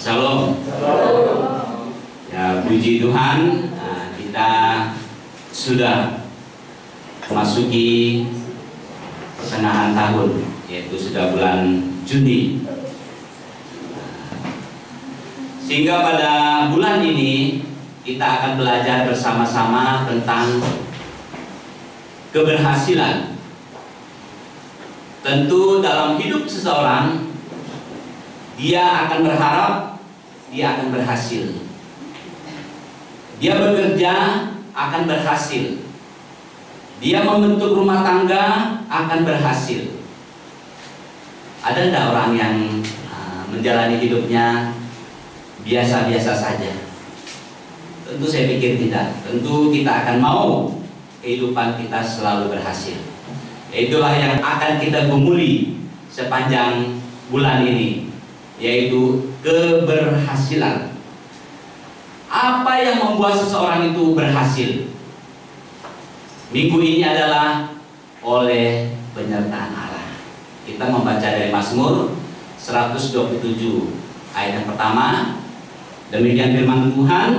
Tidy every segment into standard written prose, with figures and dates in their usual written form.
Shalom. Ya, puji Tuhan, kita sudah memasuki pertengahan tahun, yaitu sudah bulan Juni. Sehingga pada bulan ini kita akan belajar bersama-sama tentang keberhasilan. Tentu dalam hidup seseorang, dia akan berharap dia akan berhasil. Dia bekerja akan berhasil. Dia membentuk rumah tangga akan berhasil. Ada tidak orang yang menjalani hidupnya biasa-biasa saja? Tentu saya pikir tidak. Tentu kita akan mau kehidupan kita selalu berhasil. Itulah yang akan kita gumuli sepanjang bulan ini, yaitu keberhasilan. Apa yang membuat seseorang itu berhasil? Minggu ini adalah oleh penyertaan Allah. Kita membaca dari Mazmur 127 ayat yang pertama. Demikian firman Tuhan,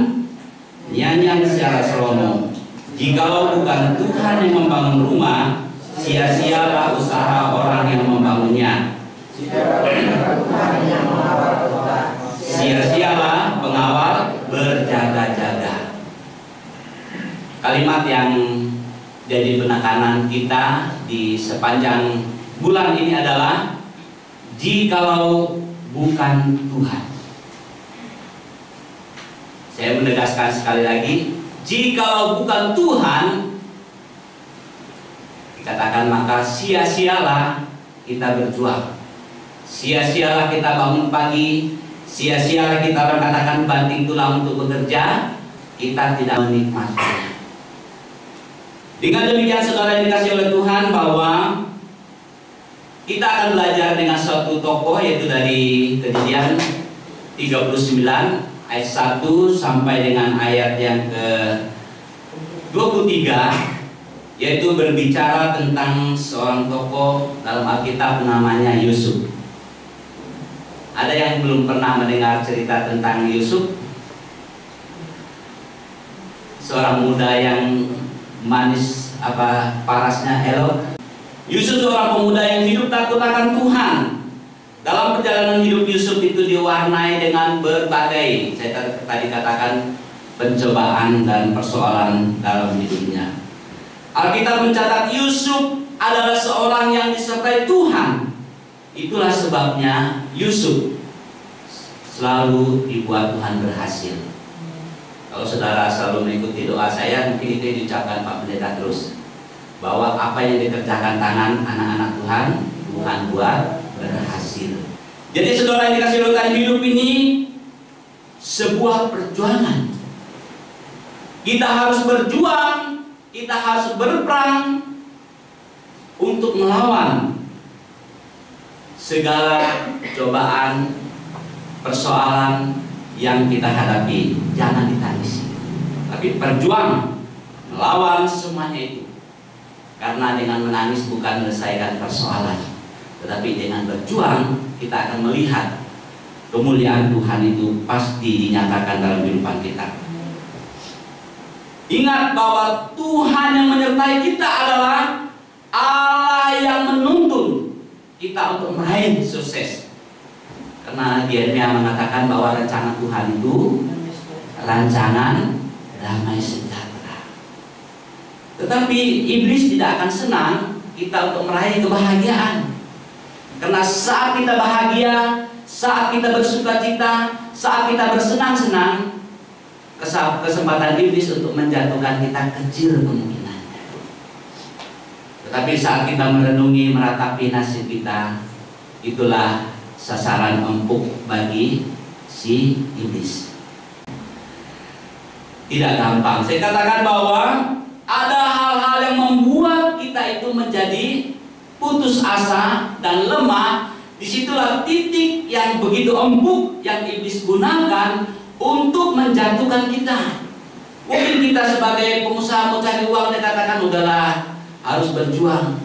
nyanyian secara Salomo. Jikalau bukan Tuhan yang membangun rumah, sia-sialah usaha orang yang membangunnya. Sia-sialah pengawal berjaga-jaga. Kalimat yang jadi penekanan kita di sepanjang bulan ini adalah jikalau bukan Tuhan. Saya menegaskan sekali lagi, jikalau bukan Tuhan, dikatakan maka sia-sialah kita berjuang. Sia-sialah kita bangun pagi, sia-sialah kita katakan banting tulang untuk bekerja, kita tidak menikmatinya. Dengan demikian saudara yang dikasihi oleh Tuhan, bahwa kita akan belajar dengan suatu tokoh, yaitu dari Kejadian 39 ayat 1 sampai dengan ayat yang ke-23, yaitu berbicara tentang seorang tokoh dalam Alkitab namanya Yusuf. Ada yang belum pernah mendengar cerita tentang Yusuf? Seorang muda yang manis, parasnya elok. Yusuf seorang pemuda yang hidup takut akan Tuhan. Dalam perjalanan hidup Yusuf itu diwarnai dengan berbagai, saya tadi katakan, pencobaan dan persoalan dalam hidupnya. Alkitab mencatat Yusuf adalah seorang yang disertai Tuhan. Itulah sebabnya Yusuf selalu dibuat Tuhan berhasil. Kalau saudara selalu mengikuti doa saya, mungkin itu diucapkan Pak Pendeta terus, bahwa apa yang dikerjakan tangan anak-anak Tuhan, Tuhan buat berhasil. Jadi saudara yang dikasihi Tuhan, hidup ini sebuah perjuangan. Kita harus berjuang, kita harus berperang untuk melawan segala cobaan, persoalan yang kita hadapi. Jangan ditangisi, tapi berjuang melawan semuanya itu. Karena dengan menangis bukan menyelesaikan persoalan, tetapi dengan berjuang kita akan melihat kemuliaan Tuhan itu pasti dinyatakan dalam kehidupan kita. Ingat bahwa Tuhan yang menyertai kita adalah Allah yang menuntun kita untuk meraih sukses. Karena Yeremia mengatakan bahwa rancangan Tuhan itu rancangan damai sejahtera. Tetapi iblis tidak akan senang kita untuk meraih kebahagiaan. Karena saat kita bahagia, saat kita bersukacita, saat kita bersenang-senang, kesempatan iblis untuk menjatuhkan kita kecil kemungkinannya. Tetapi saat kita merenungi, meratapi nasib kita, itulah sasaran empuk bagi si iblis. Tidak gampang. Saya katakan bahwa ada hal-hal yang membuat kita itu menjadi putus asa dan lemah. Disitulah titik yang begitu empuk yang iblis gunakan untuk menjatuhkan kita. Mungkin kita sebagai pengusaha mau cari uang, dia katakan udahlah, harus berjuang.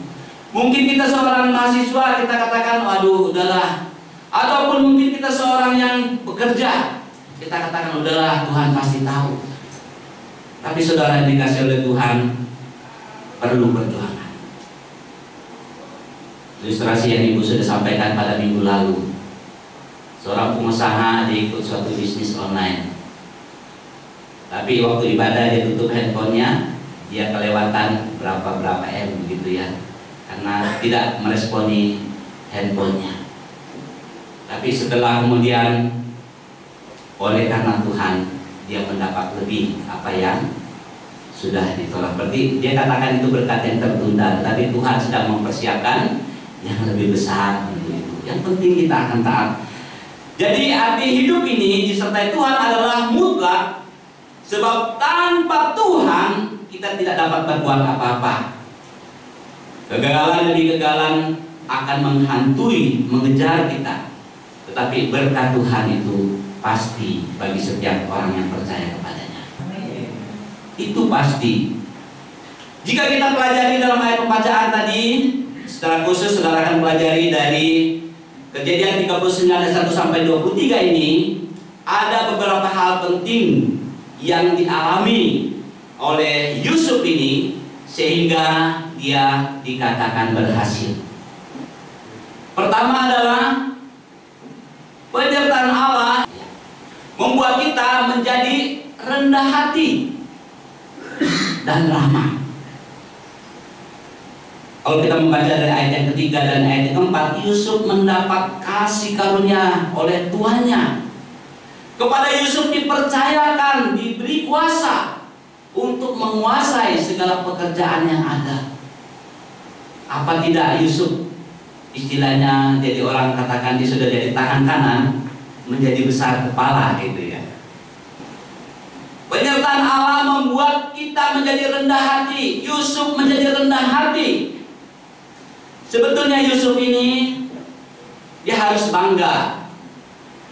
Mungkin kita seorang mahasiswa, kita katakan waduh udahlah, Ataupun mungkin kita seorang yang bekerja, kita katakan udahlah, Tuhan pasti tahu. Tapi saudara yang dikasih oleh Tuhan perlu perjuangan. Ilustrasi yang Ibu sudah sampaikan pada minggu lalu, seorang pengusaha dia ikut suatu bisnis online, tapi waktu ibadah dia tutup handphonenya, dia kelewatan berapa M gitu ya, karena tidak meresponi handphonenya. Tapi setelah kemudian oleh karena Tuhan dia mendapat lebih apa yang sudah ditolak. Berarti dia katakan itu berkat yang tertunda, tapi Tuhan sedang mempersiapkan yang lebih besar untuk itu. Yang penting kita akan taat. Jadi arti hidup ini disertai Tuhan adalah mutlak, sebab tanpa Tuhan kita tidak dapat berbuat apa-apa. Kegagalan demi kegagalan akan menghantui, mengejar kita. Tetapi berkat Tuhan itu pasti bagi setiap orang yang percaya kepadanya. Itu pasti. Jika kita pelajari dalam ayat pembacaan tadi, secara khusus saudara akan pelajari dari Kejadian 39 ayat 1 sampai 23 ini, ada beberapa hal penting yang dialami oleh Yusuf ini sehingga dia dikatakan berhasil. Pertama adalah penyertaan Allah membuat kita menjadi rendah hati dan ramah. Kalau kita membaca dari ayat yang ketiga dan ayat yang keempat, Yusuf mendapat kasih karunia oleh tuannya. Kepada Yusuf dipercayakan, diberi kuasa untuk menguasai segala pekerjaan yang ada. Apa tidak Yusuf istilahnya jadi orang katakan dia sudah jadi tangan kanan, menjadi besar kepala gitu ya. Penyertaan Allah membuat kita menjadi rendah hati. Yusuf menjadi rendah hati. Sebetulnya Yusuf ini dia harus bangga,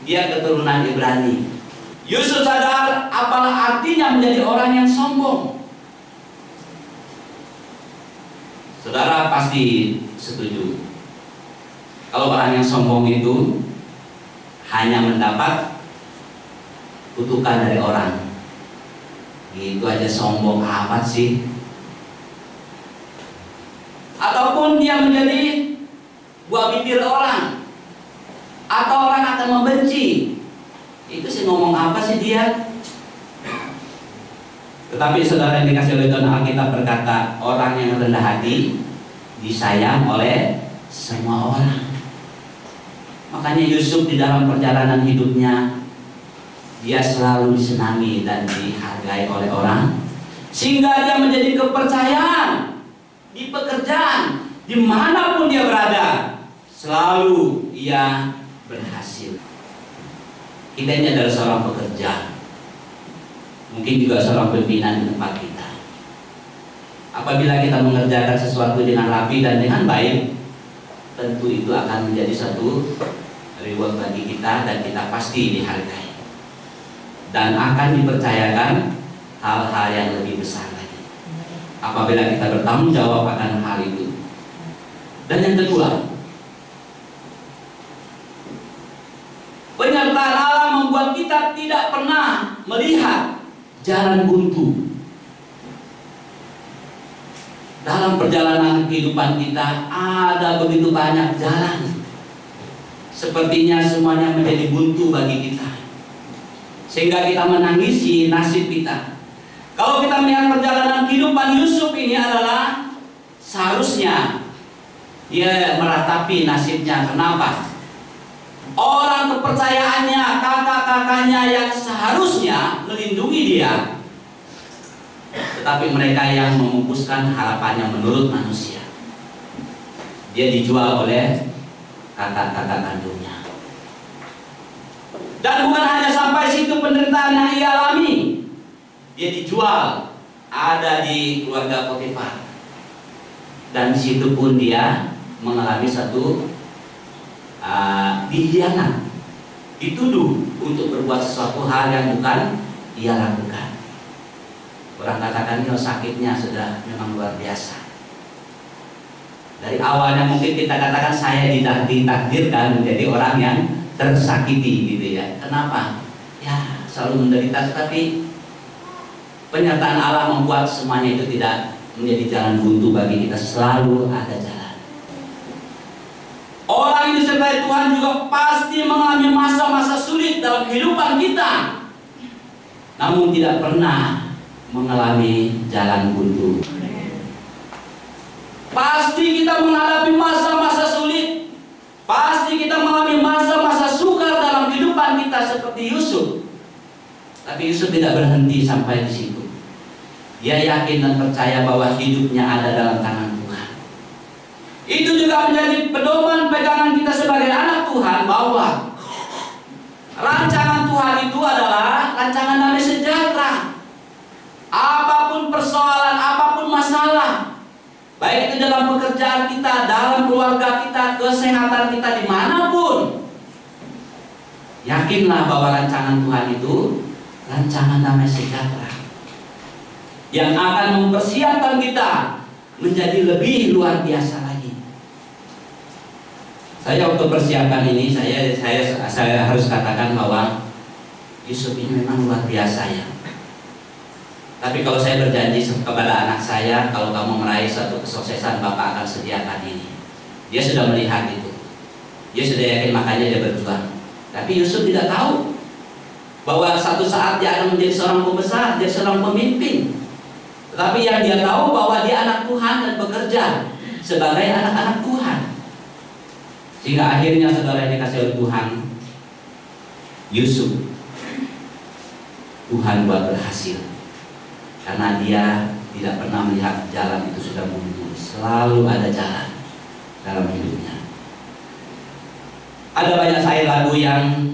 dia keturunan Ibrani. Yusuf sadar apalah artinya menjadi orang yang sombong. Saudara pasti setuju kalau orang yang sombong itu hanya mendapat kutukan dari orang. Gitu aja sombong amat sih. Ataupun dia menjadi buah bibir orang, atau orang akan membenci. Itu sih ngomong apa sih dia? Tetapi saudara yang dikasih oleh Tuhan, Alkitab berkata orang yang rendah hati disayang oleh semua orang. Makanya Yusuf di dalam perjalanan hidupnya dia selalu disenangi dan dihargai oleh orang, sehingga dia menjadi kepercayaan di pekerjaan, dimanapun dia berada, selalu ia berhasil. Kita ini adalah seorang pekerja, mungkin juga seorang pimpinan di tempat kita. Apabila kita mengerjakan sesuatu dengan rapi dan dengan baik, tentu itu akan menjadi satu reward bagi kita dan kita pasti dihargai dan akan dipercayakan hal-hal yang lebih besar apabila kita bertanggung jawab akan hal itu. Dan yang kedua, penyertaan Allah membuat kita tidak pernah melihat jalan buntu. Dalam perjalanan kehidupan kita ada begitu banyak jalan, sepertinya semuanya menjadi buntu bagi kita, sehingga kita menangisi nasib kita. Kalau kita melihat perjalanan kehidupan Yusuf ini adalah seharusnya dia meratapi nasibnya. Kenapa? Orang kepercayaannya, kakak-kakaknya yang seharusnya melindungi dia, tetapi mereka yang memupuskan harapannya menurut manusia. Dia dijual oleh kakak-kakak kandungnya. Dan bukan hanya sampai situ penderitaan yang ia alami. Dia dijual, ada di keluarga Potifar, dan di situ pun dia mengalami satu dikhianat, dituduh untuk berbuat sesuatu hal yang bukan ia lakukan. Orang katakan sakitnya sudah memang luar biasa. Dari awalnya mungkin kita katakan saya ditakdirkan menjadi orang yang tersakiti gitu ya. Kenapa? Ya selalu menderita, tetapi pernyataan Allah membuat semuanya itu tidak menjadi jalan buntu bagi kita, selalu ada jalan. Orang yang disertai Tuhan juga pasti mengalami masa-masa sulit dalam kehidupan kita, namun tidak pernah mengalami jalan buntu. Pasti kita menghadapi masa-masa sulit, pasti kita mengalami masa-masa sukar dalam kehidupan kita seperti Yusuf. Tapi Yusuf tidak berhenti sampai di situ. Dia yakin dan percaya bahwa hidupnya ada dalam tangan Tuhan. Itu juga menjadi pedoman pegangan kita sebagai anak Tuhan, bahwa rancangan Tuhan itu adalah rancangan damai sejahtera. Apapun persoalan, apapun masalah, baik itu dalam pekerjaan kita, dalam keluarga kita, kesehatan kita, dimanapun, yakinlah bahwa rancangan Tuhan itu rancangan damai sejahtera yang akan mempersiapkan kita menjadi lebih luar biasa lagi. Saya waktu persiapan ini, saya harus katakan bahwa Yusuf ini memang luar biasa ya. Tapi kalau saya berjanji kepada anak saya, kalau kamu meraih suatu kesuksesan, Bapak akan sediakan ini. Dia sudah melihat itu, dia sudah yakin, makanya dia berjuang. Tapi Yusuf tidak tahu bahwa satu saat dia akan menjadi seorang pembesar, dia seorang pemimpin. Tetapi yang dia tahu bahwa dia anak Tuhan dan bekerja sebagai anak-anak Tuhan. Sehingga akhirnya saudara yang dikasih oleh Tuhan, Yusuf, Tuhan buat berhasil. Karena dia tidak pernah melihat jalan itu sudah buntu. Selalu ada jalan dalam hidupnya. Ada banyak syair lagu yang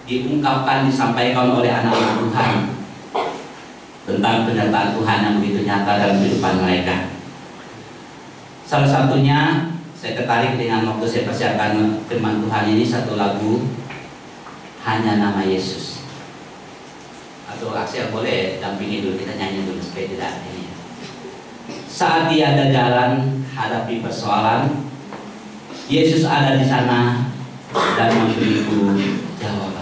diungkapkan, disampaikan oleh anak-anak Tuhan tentang pernyataan Tuhan yang begitu nyata dalam kehidupan mereka. Salah satunya, saya tertarik dengan waktu saya persiapkan firman Tuhan ini, satu lagu, Hanya Nama Yesus. Atau Aksel boleh dampingi dulu, kita nyanyi dulu supaya tidak ini. Saat tiada jalan hadapi persoalan, Yesus ada di sana dan memberiku jawaban.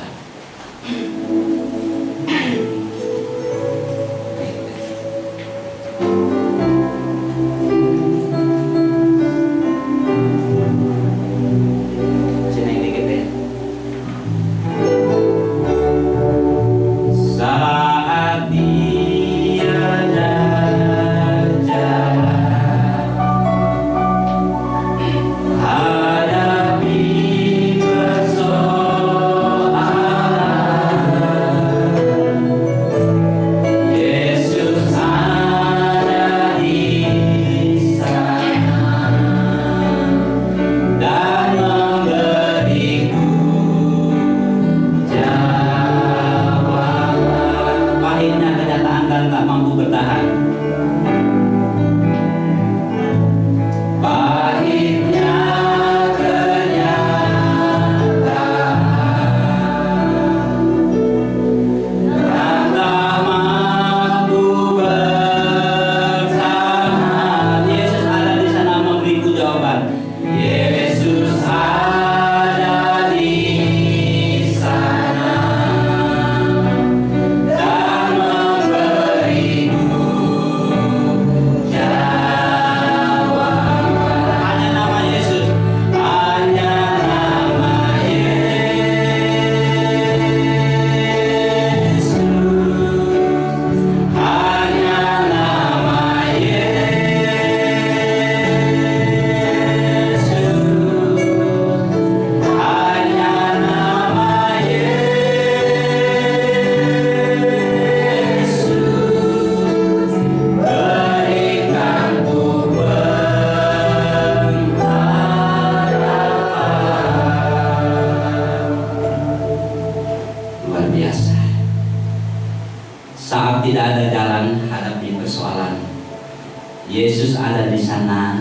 Yesus ada di sana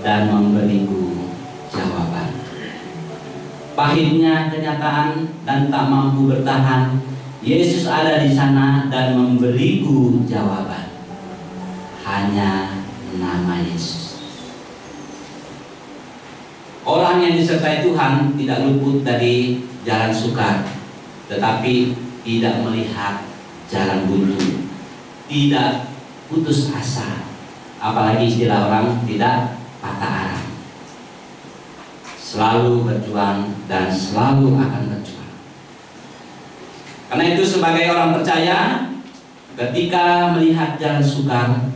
dan memberiku jawaban. Pahitnya kenyataan dan tak mampu bertahan, Yesus ada di sana dan memberiku jawaban. Hanya nama Yesus. Orang Orang yang disertai Tuhan tidak luput dari jalan sukar, tetapi tidak melihat jalan buntu, tidak putus asa, apalagi istilah orang tidak patah arang. Selalu berjuang dan selalu akan berjuang. Karena itu sebagai orang percaya, ketika melihat jalan sukar,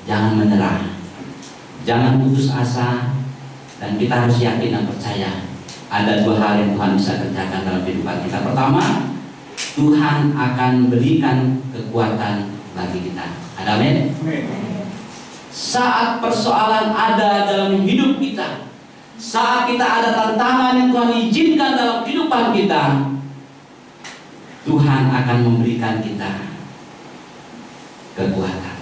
jangan menyerah, jangan putus asa, dan kita harus yakin dan percaya ada dua hal yang Tuhan bisa kerjakan dalam kehidupan kita. Pertama, Tuhan akan berikan kekuatan bagi kita. Amin. Saat persoalan ada dalam hidup kita, saat kita ada tantangan yang Tuhan izinkan dalam kehidupan kita, Tuhan akan memberikan kita kekuatan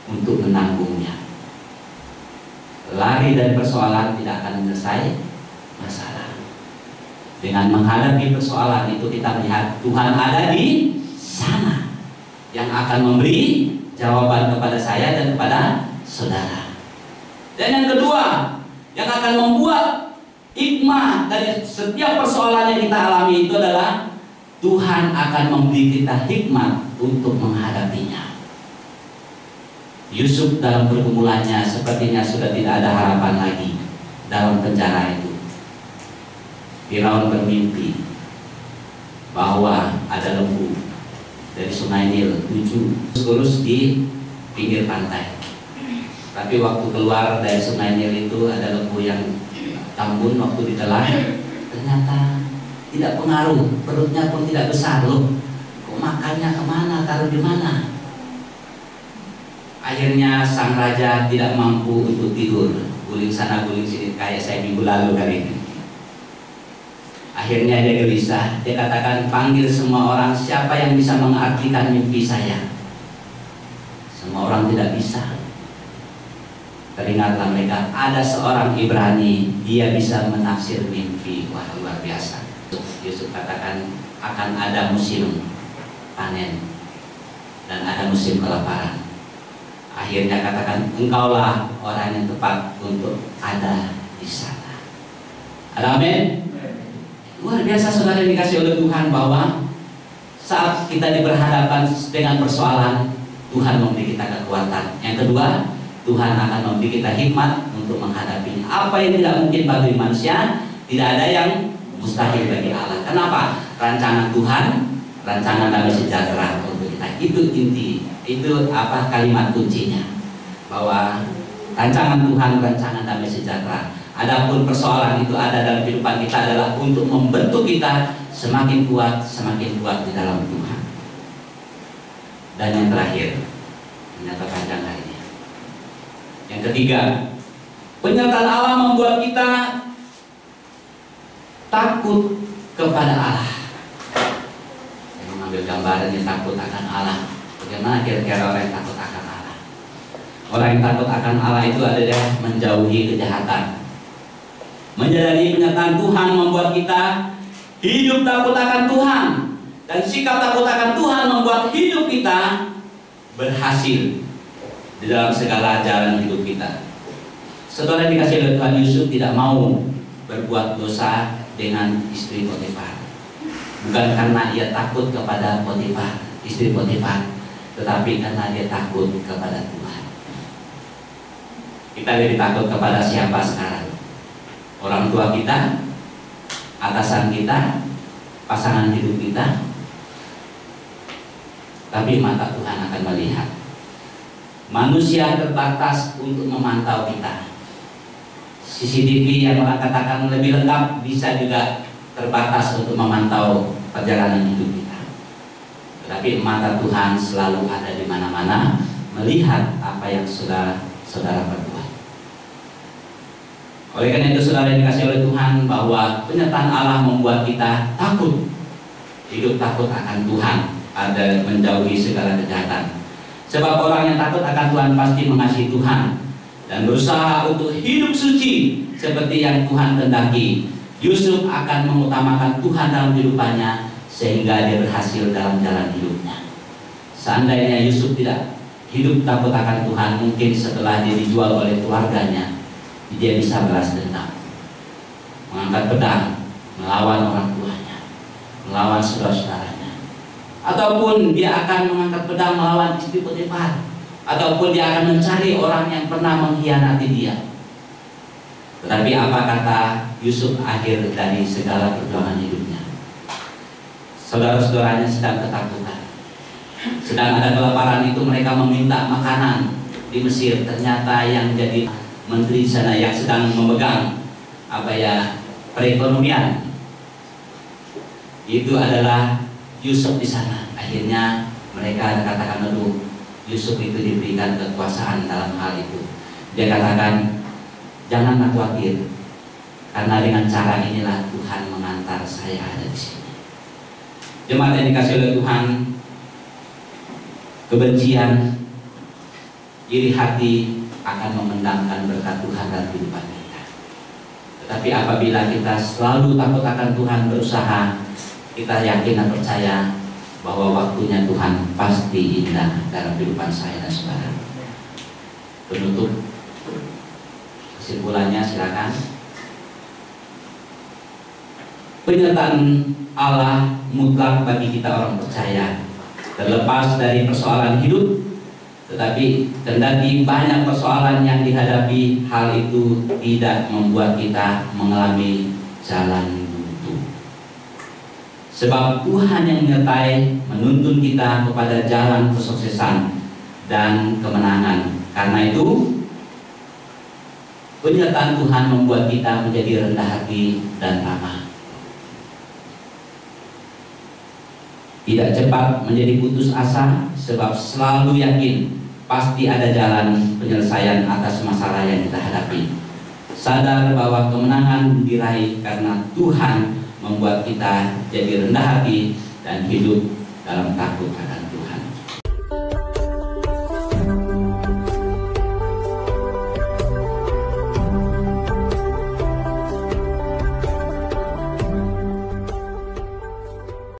untuk menanggungnya. Lari dari persoalan tidak akan menyelesai masalah. Dengan menghadapi persoalan itu kita melihat Tuhan ada di sana yang akan memberi jawaban kepada saya dan kepada saudara. Dan yang kedua, yang akan membuat hikmah dari setiap persoalan yang kita alami itu adalah Tuhan akan memberi kita hikmat untuk menghadapinya. Yusuf dalam pergumulannya sepertinya sudah tidak ada harapan lagi dalam penjara itu. Firaun bermimpi bahwa ada lembu dari sungai Nil 7 lurus di pinggir pantai. Tapi waktu keluar dari sungai Nil itu ada lembu yang tambun waktu ditelan, ternyata tidak pengaruh, perutnya pun tidak besar loh. Kok makannya kemana, taruh di mana? Akhirnya sang raja tidak mampu untuk tidur, guling sana guling sini kayak saya minggu lalu kali ini. Akhirnya dia gelisah, dia katakan, panggil semua orang, siapa yang bisa mengartikan mimpi saya? Semua orang tidak bisa. Teringatlah mereka, ada seorang Ibrani, dia bisa menafsir mimpi. Wah, luar biasa. Yusuf katakan, akan ada musim panen dan ada musim kelaparan. Akhirnya katakan, engkaulah orang yang tepat untuk ada di sana. Amin. Luar biasa saudara yang dikasih oleh Tuhan, bahwa saat kita berhadapan dengan persoalan, Tuhan memberi kita kekuatan. Yang kedua, Tuhan akan memberi kita hikmat untuk menghadapinya. Apa yang tidak mungkin bagi manusia, tidak ada yang mustahil bagi Allah. Kenapa? Rancangan Tuhan, rancangan damai sejahtera untuk kita. Itu inti. Itu apa kalimat kuncinya, bahwa rancangan Tuhan, rancangan damai sejahtera. Adapun persoalan itu ada dalam kehidupan kita adalah untuk membentuk kita semakin kuat di dalam Tuhan. Dan yang terakhir, ternyata panjang hari ini. Yang ketiga, penyertaan Allah membuat kita takut kepada Allah. Saya mengambil gambarannya takut akan Allah. Bagaimana kira-kira orang yang takut akan Allah? Orang yang takut akan Allah itu adalah menjauhi kejahatan. Menyadari penyertaan Tuhan membuat kita hidup takut akan Tuhan. Dan sikap takut akan Tuhan membuat hidup kita berhasil di dalam segala jalan hidup kita. Saudara dikasih oleh Tuhan, Yusuf tidak mau berbuat dosa dengan istri Potifar. Bukan karena ia takut kepada Potifar, istri Potifar, tetapi karena dia takut kepada Tuhan. Kita lebih takut kepada siapa sekarang? Orang tua kita, atasan kita, pasangan hidup kita. Tapi mata Tuhan akan melihat. Manusia terbatas untuk memantau kita. CCTV yang orang katakan lebih lengkap bisa juga terbatas untuk memantau perjalanan hidup kita. Tetapi mata Tuhan selalu ada di mana-mana, melihat apa yang saudara perbuat. Oleh karena itu saudara yang dikasih oleh Tuhan, bahwa penyertaan Allah membuat kita takut, hidup takut akan Tuhan, ada menjauhi segala kejahatan. Sebab orang yang takut akan Tuhan pasti mengasihi Tuhan dan berusaha untuk hidup suci seperti yang Tuhan kehendaki. Yusuf akan mengutamakan Tuhan dalam kehidupannya sehingga dia berhasil dalam jalan hidupnya. Seandainya Yusuf tidak hidup takut akan Tuhan, mungkin setelah dia dijual oleh keluarganya, dia bisa balas dendam. mengangkat pedang melawan orang tuanya, melawan saudara-saudaranya, ataupun dia akan mengangkat pedang melawan istri Potifar, ataupun dia akan mencari orang yang pernah mengkhianati dia. Tetapi apa kata Yusuf akhir dari segala perjuangan hidupnya? Saudara-saudaranya sedang ketakutan, sedang ada kelaparan, itu mereka meminta makanan di Mesir. Ternyata yang jadi menteri sana yang sedang memegang perekonomian itu adalah Yusuf di sana. Akhirnya mereka katakan, aduh, Yusuf itu diberikan kekuasaan dalam hal itu. Dia katakan, janganlah khawatir, karena dengan cara inilah Tuhan mengantar saya ada di sini. Jemaat yang dikasih oleh Tuhan, kebencian, iri hati akan memendamkan berkat Tuhan dalam kehidupan kita. Tetapi apabila kita selalu takut akan Tuhan, berusaha, kita yakin dan percaya bahwa waktunya Tuhan pasti indah dalam kehidupan saya dan saudara. Penutup kesimpulannya silakan. Penyertaan Allah mutlak bagi kita orang percaya, terlepas dari persoalan hidup. Tetapi kendati banyak persoalan yang dihadapi, hal itu tidak membuat kita mengalami jalan buntu. Sebab Tuhan yang menyertai, menuntun kita kepada jalan kesuksesan dan kemenangan. Karena itu, penyertaan Tuhan membuat kita menjadi rendah hati dan ramah. Tidak cepat menjadi putus asa, sebab selalu yakin pasti ada jalan penyelesaian atas masalah yang kita hadapi. Sadar bahwa kemenangan diraih karena Tuhan membuat kita jadi rendah hati dan hidup dalam takut.